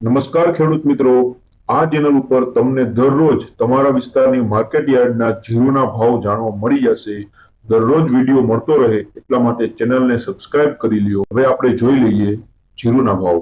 નમસ્કાર ખેડૂત મિત્રો, આ ચેનલ ઉપર તમને દરરોજ તમારા વિસ્તારની માર્કેટ યાર્ડના જીરુના ભાવ જાણવા મળી જશે। દરરોજ વિડીયો મળતો રહે એટલા માટે ચેનલને સબસ્ક્રાઇબ કરી લ્યો। હવે આપણે જોઈ લઈએ જીરુના ભાવ।